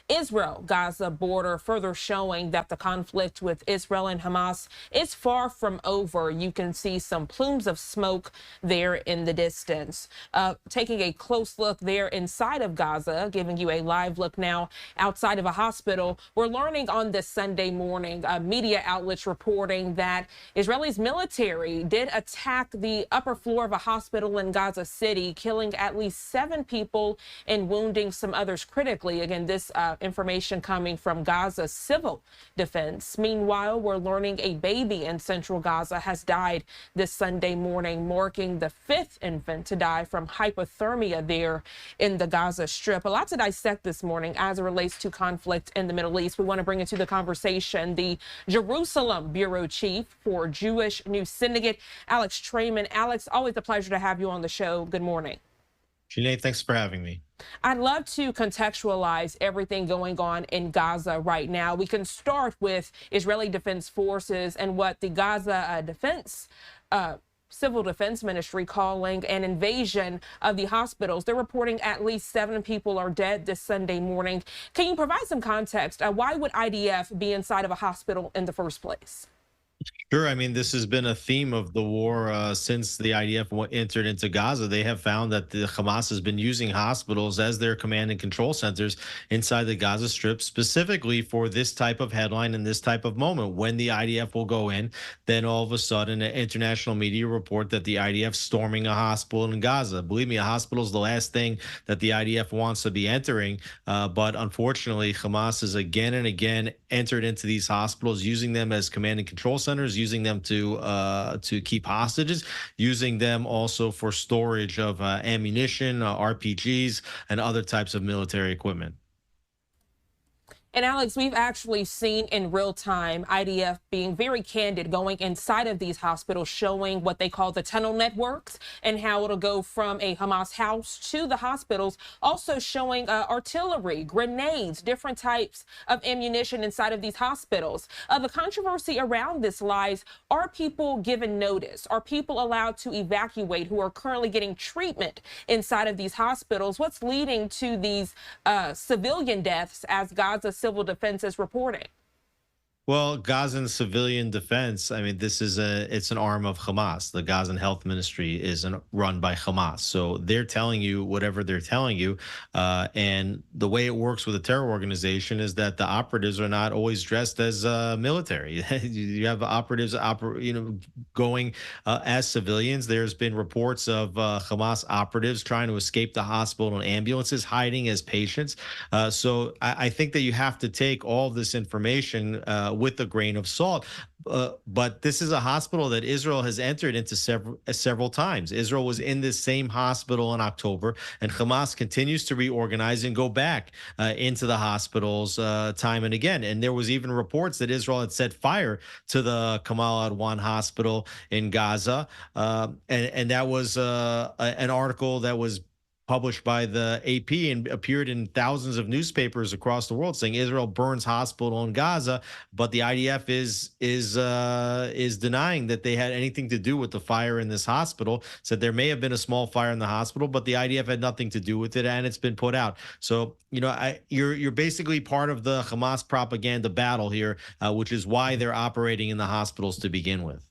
Israel-Gaza border, further showing that the conflict with Israel and Hamas is far from over. You can see some plumes of smoke there in the distance. Taking a close look there inside of Gaza, giving you a live look now outside of a hospital. We're learning on this Sunday morning, media outlets reporting that Israel's military did attack the upper floor of a hospital in Gaza City, killing at least 7 people and wounding some others critically. Again, this information coming from Gaza's civil defense. Meanwhile, we're learning a baby in central Gaza has died this Sunday morning, marking the 5th infant to die from hypothermia there in the Gaza Strip. A lot to dissect this morning as it relates to conflict in the Middle East. We want to bring into the conversation the Jerusalem Bureau Chief for Jewish News Syndicate, Alex Traiman. Alex, always a pleasure to have you on the show. Good morning. Jeane, thanks for having me. I'd love to contextualize everything going on in Gaza right now. We can start with Israeli Defense Forces and what the Gaza Civil Defense Ministry calling an invasion of the hospitals. They're reporting at least 7 people are dead this Sunday morning. Can you provide some context? Why would IDF be inside of a hospital in the first place? Sure. I mean, this has been a theme of the war since the IDF entered into Gaza. They have found that the Hamas has been using hospitals as their command and control centers inside the Gaza Strip, specifically for this type of headline and this type of moment. When the IDF will go in, then all of a sudden, international media report that the IDF storming a hospital in Gaza. Believe me, a hospital is the last thing that the IDF wants to be entering. But unfortunately, Hamas has again and again entered into these hospitals, using them as command and control centers, using them to keep hostages, using them also for storage of ammunition, RPGs, and other types of military equipment. And Alex, we've actually seen in real time IDF being very candid, going inside of these hospitals, showing what they call the tunnel networks and how it'll go from a Hamas house to the hospitals, also showing artillery, grenades, different types of ammunition inside of these hospitals. The controversy around this lies, are people given notice? Are people allowed to evacuate who are currently getting treatment inside of these hospitals? What's leading to these civilian deaths as Gaza Civil Defense is reporting? Well, Gazan civilian defense, I mean, it's an arm of Hamas. The Gazan Health Ministry is run by Hamas. So they're telling you whatever they're telling you. And the way it works with a terror organization is that the operatives are not always dressed as military. You have operatives, going as civilians. There's been reports of Hamas operatives trying to escape the hospital in ambulances, hiding as patients. So I think that you have to take all this information with a grain of salt. But this is a hospital that Israel has entered into several times. Israel was in this same hospital in October, and Hamas continues to reorganize and go back into the hospitals time and again. And there was even reports that Israel had set fire to the Kamal Adwan hospital in Gaza. And that was an article that was published by the AP and appeared in thousands of newspapers across the world, saying Israel burns hospital in Gaza, but the IDF is denying that they had anything to do with the fire in this hospital. Said there may have been a small fire in the hospital, but the IDF had nothing to do with it, and it's been put out. So you're basically part of the Hamas propaganda battle here, which is why they're operating in the hospitals to begin with.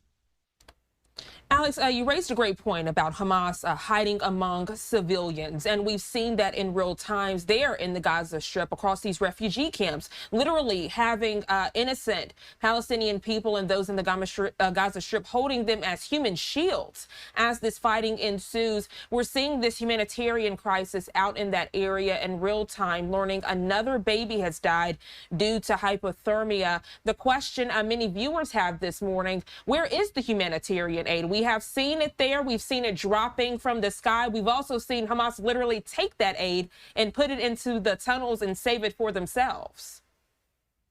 Alex, you raised a great point about Hamas hiding among civilians, and we've seen that in real times there in the Gaza Strip, across these refugee camps, literally having innocent Palestinian people and those in the Gaza Strip holding them as human shields as this fighting ensues. We're seeing this humanitarian crisis out in that area in real time, learning another baby has died due to hypothermia. The question many viewers have this morning, where is the humanitarian aid? We have seen it there. We've seen it dropping from the sky. We've also seen Hamas literally take that aid and put it into the tunnels and save it for themselves.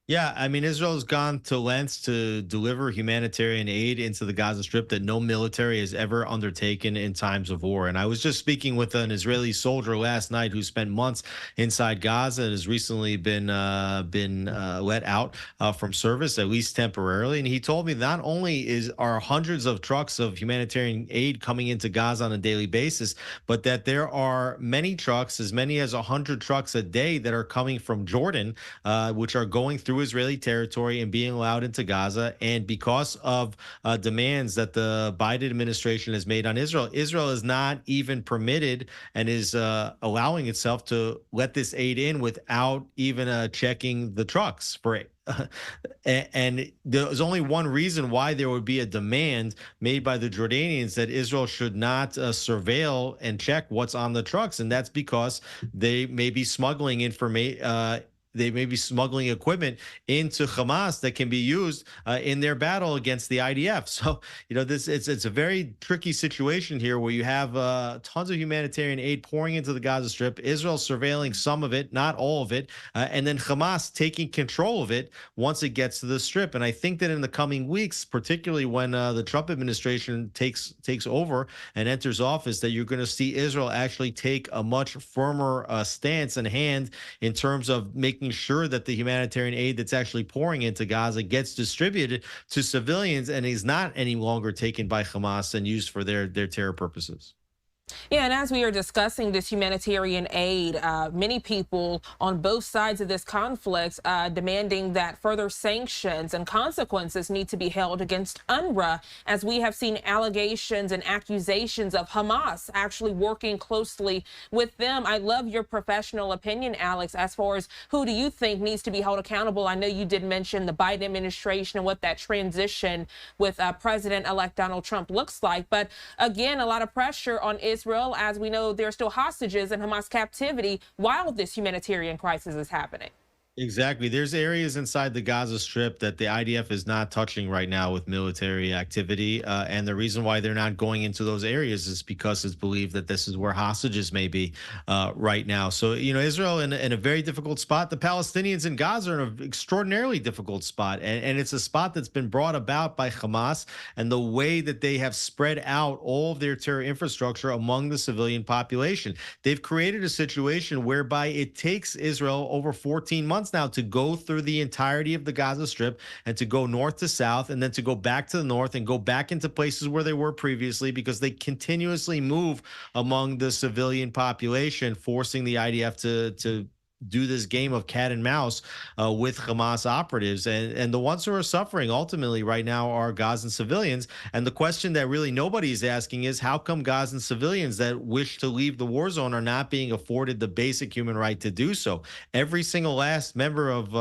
Yeah, I mean, Israel's gone to lengths to deliver humanitarian aid into the Gaza Strip that no military has ever undertaken in times of war. And I was just speaking with an Israeli soldier last night who spent months inside Gaza and has recently been let out from service, at least temporarily. And he told me not only are hundreds of trucks of humanitarian aid coming into Gaza on a daily basis, but that there are many trucks, as many as 100 trucks a day, that are coming from Jordan, which are going through Israeli territory and being allowed into Gaza. And because of demands that the Biden administration has made on Israel, Israel is not even permitted and is allowing itself to let this aid in without even checking the trucks for it. And there's only one reason why there would be a demand made by the Jordanians that Israel should not surveil and check what's on the trucks, and that's because they may be smuggling information. They may be smuggling equipment into Hamas that can be used in their battle against the IDF. So, this it's a very tricky situation here where you have tons of humanitarian aid pouring into the Gaza Strip, Israel surveilling some of it, not all of it, and then Hamas taking control of it once it gets to the Strip. And I think that in the coming weeks, particularly when the Trump administration takes over and enters office, that you're going to see Israel actually take a much firmer stance and hand in terms of making sure that the humanitarian aid that's actually pouring into Gaza gets distributed to civilians and is not any longer taken by Hamas and used for their terror purposes. Yeah, and as we are discussing this humanitarian aid, many people on both sides of this conflict demanding that further sanctions and consequences need to be held against UNRWA, as we have seen allegations and accusations of Hamas actually working closely with them. I love your professional opinion, Alex, as far as who do you think needs to be held accountable. I know you did mention the Biden administration and what that transition with President-elect Donald Trump looks like. But again, a lot of pressure on Israel, as we know there are still hostages in Hamas captivity while this humanitarian crisis is happening. Exactly. There's areas inside the Gaza Strip that the IDF is not touching right now with military activity. And the reason why they're not going into those areas is because it's believed that this is where hostages may be right now. So, Israel in a very difficult spot. The Palestinians in Gaza are in an extraordinarily difficult spot. And it's a spot that's been brought about by Hamas and the way that they have spread out all of their terror infrastructure among the civilian population. They've created a situation whereby it takes Israel over 14 months now to go through the entirety of the Gaza Strip and to go north to south and then to go back to the north and go back into places where they were previously, because they continuously move among the civilian population, forcing the IDF to do this game of cat and mouse with Hamas operatives. And the ones who are suffering ultimately right now are Gazan civilians. And the question that really nobody's asking is, how come Gazan civilians that wish to leave the war zone are not being afforded the basic human right to do so? Every single last member of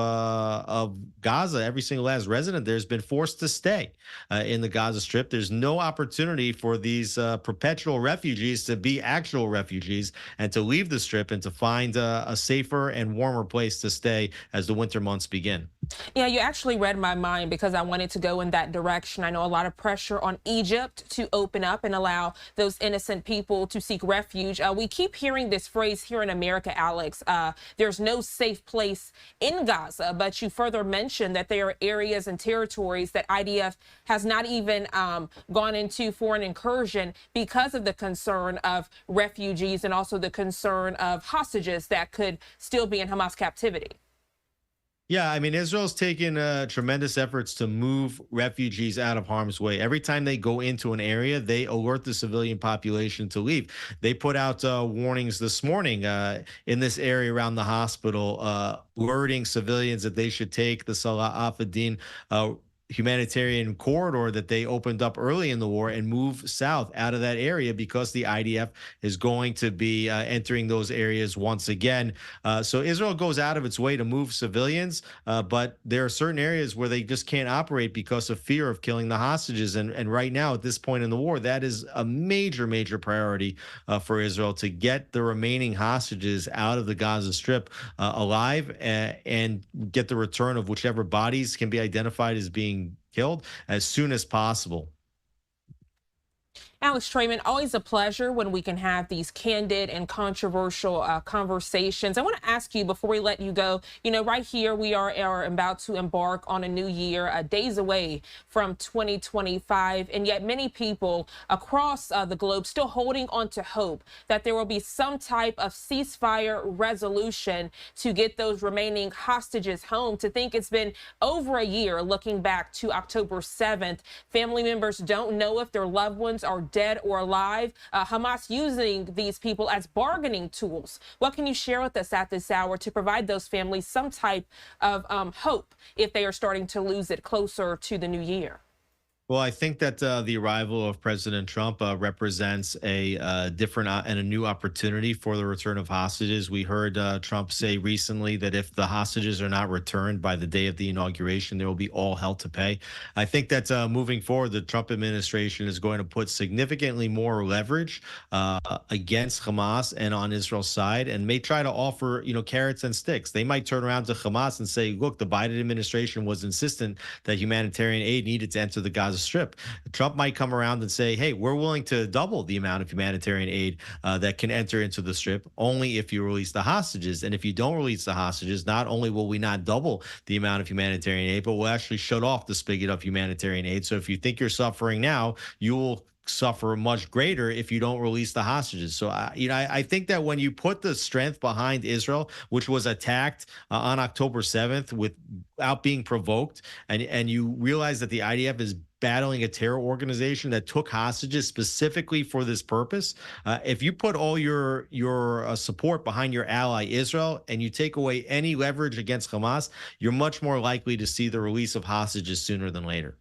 Gaza, every single last resident there has been forced to stay in the Gaza Strip. There's no opportunity for these perpetual refugees to be actual refugees and to leave the Strip and to find a safer and warmer place to stay as the winter months begin. Yeah, you actually read my mind, because I wanted to go in that direction. I know a lot of pressure on Egypt to open up and allow those innocent people to seek refuge. We keep hearing this phrase here in America, Alex, there's no safe place in Gaza, but you further mentioned that there are areas and territories that IDF has not even gone into for an incursion because of the concern of refugees and also the concern of hostages that could still be in Hamas captivity. Yeah, I mean, Israel's taken tremendous efforts to move refugees out of harm's way. Every time they go into an area, they alert the civilian population to leave. They put out warnings this morning in this area around the hospital, alerting civilians that they should take the Salah Afadin humanitarian corridor that they opened up early in the war and move south out of that area, because the IDF is going to be entering those areas once again. So Israel goes out of its way to move civilians, but there are certain areas where they just can't operate because of fear of killing the hostages. And right now, at this point in the war, that is a major, major priority for Israel, to get the remaining hostages out of the Gaza Strip alive and get the return of whichever bodies can be identified as being killed as soon as possible. Alex Traiman, always a pleasure when we can have these candid and controversial conversations. I want to ask you before we let you go, right here we are about to embark on a new year, days away from 2025, and yet many people across the globe still holding on to hope that there will be some type of ceasefire resolution to get those remaining hostages home. To think it's been over a year looking back to October 7th. Family members don't know if their loved ones are dead or alive. Hamas using these people as bargaining tools. What can you share with us at this hour to provide those families some type of hope if they are starting to lose it closer to the new year? Well, I think that the arrival of President Trump represents a different and a new opportunity for the return of hostages. We heard Trump say recently that if the hostages are not returned by the day of the inauguration, there will be all hell to pay. I think that moving forward, the Trump administration is going to put significantly more leverage against Hamas and on Israel's side, and may try to offer, carrots and sticks. They might turn around to Hamas and say, look, the Biden administration was insistent that humanitarian aid needed to enter the Gaza Strip. Trump might come around and say, hey, we're willing to double the amount of humanitarian aid that can enter into the Strip only if you release the hostages. And if you don't release the hostages, not only will we not double the amount of humanitarian aid, but we'll actually shut off the spigot of humanitarian aid. So if you think you're suffering now, you will suffer much greater if you don't release the hostages. So, I think that when you put the strength behind Israel, which was attacked on October 7th without being provoked, and you realize that the IDF is battling a terror organization that took hostages specifically for this purpose. If you put all your support behind your ally Israel and you take away any leverage against Hamas, you're much more likely to see the release of hostages sooner than later.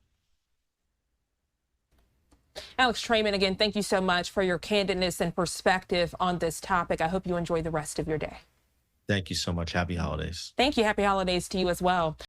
Alex Traiman, again, thank you so much for your candidness and perspective on this topic. I hope you enjoy the rest of your day. Thank you so much. Happy holidays. Thank you. Happy holidays to you as well.